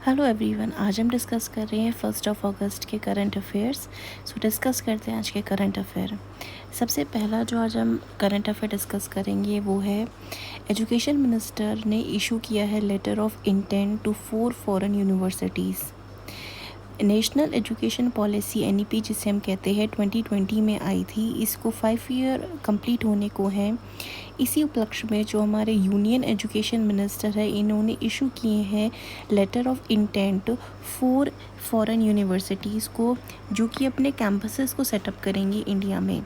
Hello everyone, आज हम discuss कर रहे हैं 1 अगस्त के करंट अफेयर्स। सो डिस्कस करते हैं आज के करंट अफेयर। सबसे पहला जो आज हम करंट अफेयर डिस्कस करेंगे वो है एजुकेशन मिनिस्टर ने इशू किया है letter of intent to 4 foreign universities. National education policy NEP जिसे हम कहते हैं 2020 में आई थी। इसको 5 ईयर कंप्लीट होने को है। इसी उपलक्ष्य में जो हमारे यूनियन एजुकेशन मिनिस्टर है इन्होंने इशू किए हैं letter of intent 4 foreign universities को, जो कि अपने कैंपसेस को सेटअप करेंगी इंडिया में।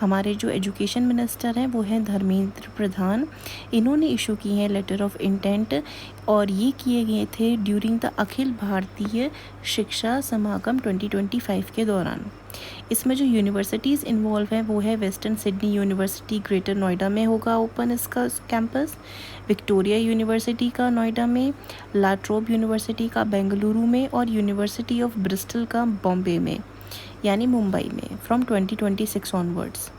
हमारे जो एजुकेशन मिनिस्टर हैं वो हैं धर्मेंद्र प्रधान। इन्होंने इशू किए हैं लेटर ऑफ इंटेंट और ये किए गए थे ड्यूरिंग द अखिल भारतीय शिक्षा समागम 2025 के दौरान। इसमें जो यूनिवर्सिटीज़ इन्वॉल्व हैं वो है western Sydney university greater Noida में होगा ओपन इसका कैंपस, विक्टोरिया यूनिवर्सिटी का नोएडा में, ला ट्रोब यूनिवर्सिटी का बेंगलुरु में और यूनिवर्सिटी ऑफ ब्रिस्टल का बॉम्बे में यानी मुंबई में फ्रॉम 2026 ऑनवर्ड्स।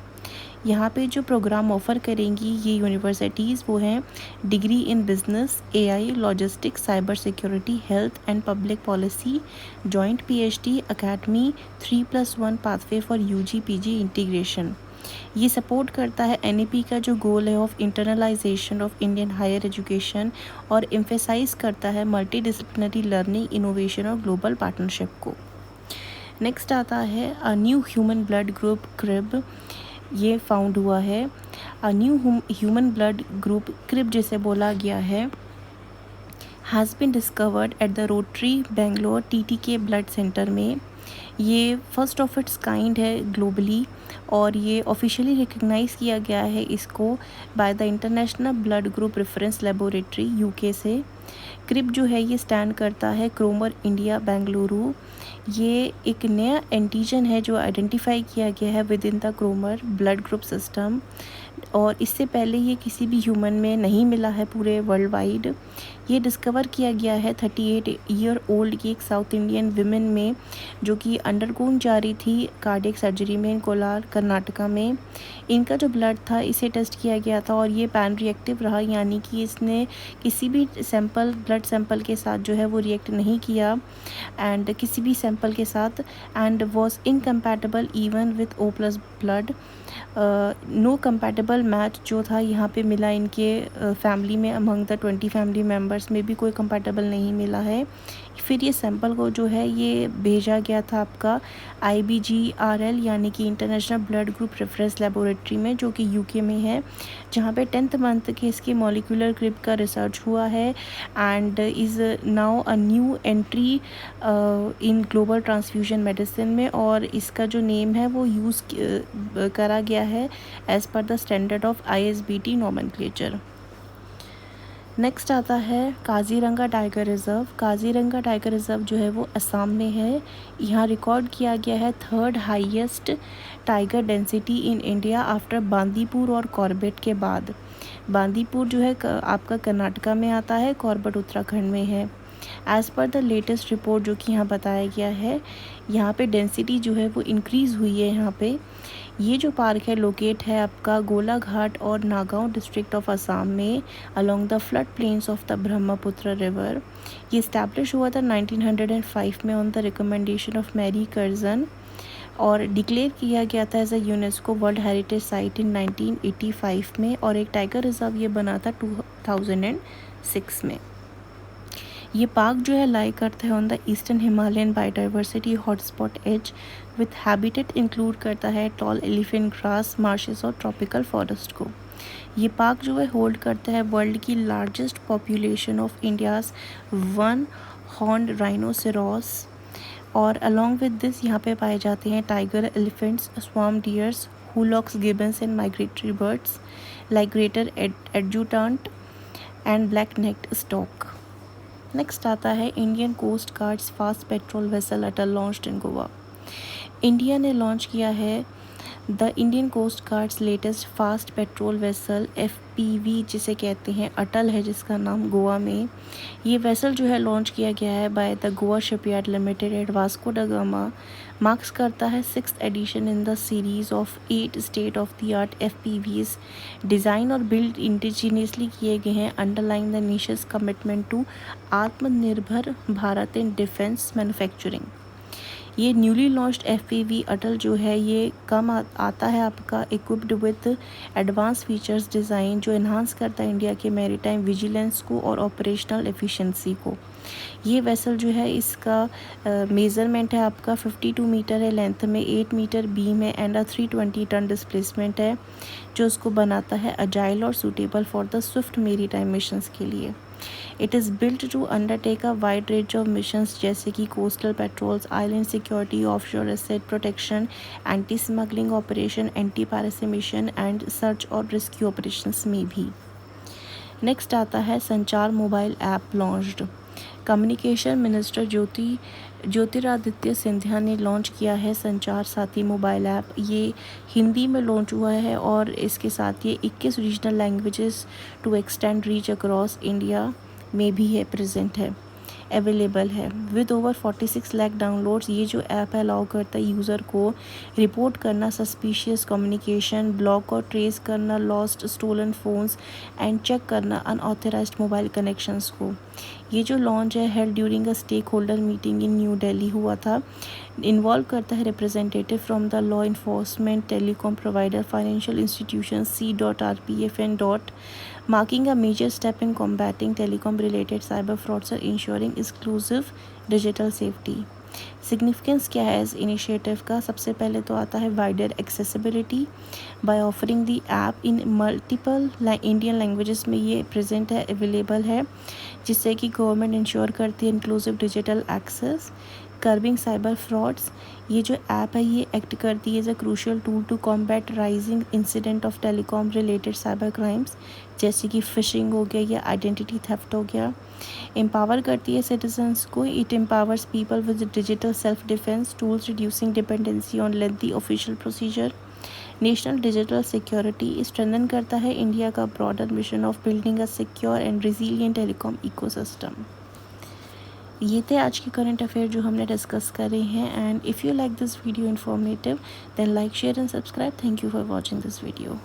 यहाँ पे जो प्रोग्राम ऑफ़र करेंगी ये यूनिवर्सिटीज़ वो हैं degree in business, AI, logistics, cyber security, health and public policy, joint PhD academy, 3+1 pathway for UG PG integration. ये सपोर्ट करता है NEP का जो गोल है of internalization of Indian higher education और एम्फेसाइज करता है मल्टी डिसिप्लिनरी लर्निंग, इनोवेशन और ग्लोबल पार्टनरशिप को। नेक्स्ट आता है a new human blood group crib. ये फाउंड हुआ है। A new human blood group crib जिसे बोला गया है has been discovered at the rotary Bangalore TTK blood centre में। ये फर्स्ट ऑफ इट्स काइंड है ग्लोबली और ये ऑफिशियली रिकग्नाइज़ किया गया है इसको by the international blood group reference laboratory UK से। क्रिब जो है ये स्टैंड करता है क्रोमर इंडिया बेंगलुरु। ये एक नया एंटीजन है जो आइडेंटिफाई किया गया है with in the क्रोमर blood group system और इससे पहले ये किसी भी ह्यूमन में नहीं मिला है पूरे वर्ल्ड वाइड। ये डिस्कवर किया गया है 38 ईयर ओल्ड की एक साउथ इंडियन विमेन में जो कि अंडरगोन जा रही थी कार्डियक सर्जरी में इन कोलार कर्नाटका में। इनका जो ब्लड था इसे टेस्ट किया गया था और ये पैन रिएक्टिव रहा, यानी कि इसने किसी भी ब्लड सैंपल के साथ जो है वो रिएक्ट नहीं किया एंड किसी भी सैंपल के साथ and was incompatible even with O+ blood. No compatible match जो था यहाँ पे मिला इनके फैमिली में। अमंग द 20 फैमिली मेम्बर्स में भी कोई कंपैटिबल नहीं मिला है। फिर ये सैंपल को जो है ये भेजा गया था आपका IBGRL यानी कि international blood group reference laboratory में जो कि UK में है, जहाँ पे 10th मंथ के इसके मॉलिक्यूलर क्रिब का रिसर्च हुआ है and is now a new entry in global transfusion medicine में और इसका जो नेम है वो यूज़ करा गया है as per the standard of ISBT nomenclature. Next आता है Kaziranga tiger reserve. Kaziranga tiger reserve जो है वो असम में है। यहाँ रिकॉर्ड किया गया है 3rd highest tiger density in India after Bandipur और कॉर्बेट के बाद। बांदीपुर जो है आपका कर्नाटका में आता है, कॉर्बेट उत्तराखंड में है। As per the latest report जो कि यहाँ बताया गया है, यहाँ पे डेंसिटी जो है वो इंक्रीज़ हुई है यहाँ पे। ये जो पार्क है लोकेट है आपका गोलाघाट और नागांव डिस्ट्रिक्ट ऑफ असम में along the flood plains of the Brahmaputra river. ये इस्टेब्लिश हुआ था 1905 में on the recommendation of Mary Curzon और डिक्लेयर किया गया था as a UNESCO world heritage site in 1985 में और एक टाइगर रिजर्व ये बना था 2006 में। ये पार्क जो है लाई करता है on the eastern Himalayan biodiversity hotspot as with habitat include करता है टॉल एलिफेंट ग्रास, मार्शेस और ट्रॉपिकल फॉरेस्ट को। ये पार्क जो है होल्ड करता है वर्ल्ड की largest population of India's 1 horned rhinoceros और अलॉन्ग विद दिस यहाँ पे पाए जाते हैं टाइगर, एलिफेंट्स, स्वार्म deers, hoolocks, gibbons and migratory birds like greater adjutant and black necked stork. Next आता है Indian coast guard's fast patrol vessel Atal launched in Goa. India ने लॉन्च किया है the Indian coast guard's latest fast patrol vessel FPV जिसे कहते हैं अटल है, जिसका नाम गोवा में ये वेसल जो है लॉन्च किया गया है by the Goa shipyard limited at Vasco da Gama, marks करता है 6th edition in the series of 8 state of the art FPVs design और बिल्ड इंडिजीनियसली किए गए हैं, underline the nation's commitment to Atmanirbhar Bharat in defence manufacturing. ये न्यूली लॉन्च्ड FPV अटल जो है ये आता है आपका equipped with advance features design जो इन्हांस करता है इंडिया के मैरीटाइम विजिलेंस को और ऑपरेशनल एफिशिएंसी को। ये वेसल जो है इसका मेज़रमेंट है आपका 52 मीटर है लेंथ में, 8 मीटर बीम है एंड 320 टन डिस्प्लेसमेंट है, जो उसको बनाता है अजाइल और suitable for the swift maritime missions के लिए। It is built to undertake a wide range of missions जैसे कि coastal patrols, island security, offshore asset protection, anti smuggling operation, anti piracy mission and search और rescue operations में भी। Next आता है Sanchar mobile app launched. Communication minister Jyotiraditya Scindia ने launch किया है संचार साथी मोबाइल ऐप। ये हिंदी में लॉन्च हुआ है और इसके साथ ये 21 regional languages to extend reach across India में भी है प्रेजेंट है, अवेलेबल है। विद ओवर 46 लाख डाउनलोड्स ये जो ऐप है अलाउ करता है यूज़र को रिपोर्ट करना सस्पिशियस कम्युनिकेशन, ब्लॉक और ट्रेस करना lost stolen phones and check करना अनऑथराइज्ड मोबाइल कनेक्शंस को। ये जो लॉन्च है held during a stakeholder meeting in New Delhi हुआ था। इन्वॉल्व करता है representative from the law enforcement, telecom provider, financial institution, C.RPFN. Marking a major step in combating telecom-related cyber frauds or ensuring exclusive digital safety. Significance क्या है इस initiative का? सबसे पहले तो आता है wider accessibility by offering the app in multiple Indian languages में ये प्रेजेंट है, अवेलेबल है, जिससे कि गवर्नमेंट इंश्योर करती है inclusive digital access. Curbing cyber frauds, ये जो ऐप है ये एक्ट करती है as a crucial tool to combat rising incident of telecom related cyber crimes जैसे कि फिशिंग हो गया या आइडेंटिटी थेफ्ट हो गया। एम्पावर करती है सिटीजन्स को, it empowers people with digital self defence tools reducing dependency on lengthy official procedure. National digital security strengthen करता है इंडिया का broader mission of building a secure and resilient telecom ecosystem. ये थे आज के करंट अफेयर जो हमने discuss करे हैं। And if you like this video informative then like, share and subscribe. Thank you for watching this video.